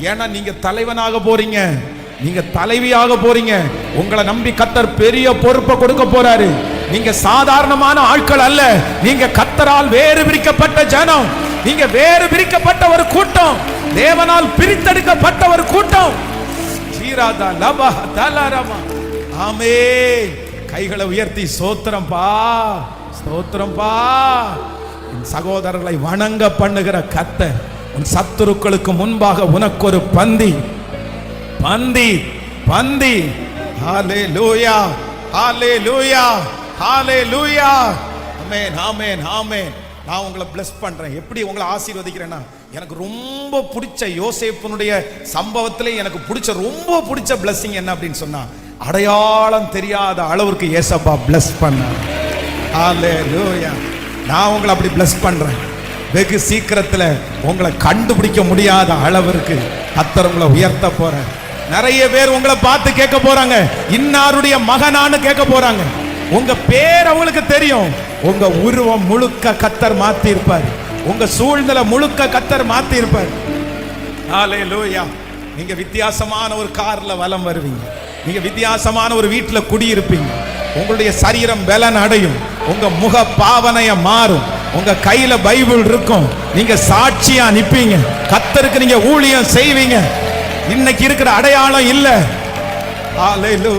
ஏன்னா நீங்க தலைவனாக போறீங்க, நீங்க தலைவியாக போறீங்க. உங்களை நம்பி கர்த்தர் பெரிய பொறுப்பை கொடுக்க போறாரு. நீங்க சாதாரணமான ஆட்கள் அல்ல, நீங்க கர்த்தரால் வேறு பிரிக்கப்பட்ட ஜனம், நீங்க வேறு பிரிக்கப்பட்ட ஒரு கூட்டம், தேவனால் பிரித்தெடுக்கப்பட்ட ஒரு கூட்டம். ஜீராதா லபா தலரமா. ஆமென். கைகளை உயர்த்தி ஸ்தோத்திரம் பா, ஸ்தோத்திரம் பா. சகோதரர்களை வணங்க பண்ணுகிற கர்த்தர் உன் சத்துருக்களுக்கு முன்பாக உனக்கு ஒரு பந்தி பந்தி பந்தி. ஹalleluya ஹalleluya ஹalleluya. ஆமென் ஆமென் ஆமென். நான் உங்களை bless பண்றேன். எப்படி உங்களை ஆசீர்வதிக்கிறேன்னா, எனக்கு ரொம்ப பிடிச்ச யோசேப்புனுடைய சம்பவத்திலே எனக்கு பிடிச்ச ரொம்ப பிடிச்ச blessing என்ன அப்படின்னு சொன்னா, அடையாளம் தெரியாத அளவுக்கு ஏசப்பா bless பண்ணார். ஹalleluya. நான் உங்களை அப்படி bless பண்றேன். வெகு சீக்கிரத்துல உங்களை கண்டுபிடிக்க முடியாத அளவிற்கு கர்த்தர் உங்களை உயர்த்த போறார். நிறைய பேர் உங்களை பார்த்து கேட்க போறாங்க, இன்னாருடைய மகனான்னு கேட்க போறாங்க. உங்க பேர் அவங்களுக்கு தெரியும், உங்க உருவம் முழுக்க கர்த்தர் மாத்தி இருப்பார், உங்க சூழ்நிலை முழுக்க கர்த்தர் மாத்தி இருப்பார். ஹalleluya. நீங்க வித்தியாசமான ஒரு கார்ல வலம் வருவீங்க, நீங்க வித்தியாசமான ஒரு வீட்டுல குடியிருப்பீங்க, உங்களுடைய சரீரம் பலன் அடையும், உங்க முக பாவனைய மாறும், உங்க கையில பைபிள் இருக்கும், நீங்க சாட்சியா நிப்பீங்க, கர்த்தருக்கு நீங்க ஊழியம் செய்வீங்க. இன்னைக்கு இருக்கிற அடையாளம் இல்ல. ஹalleluya.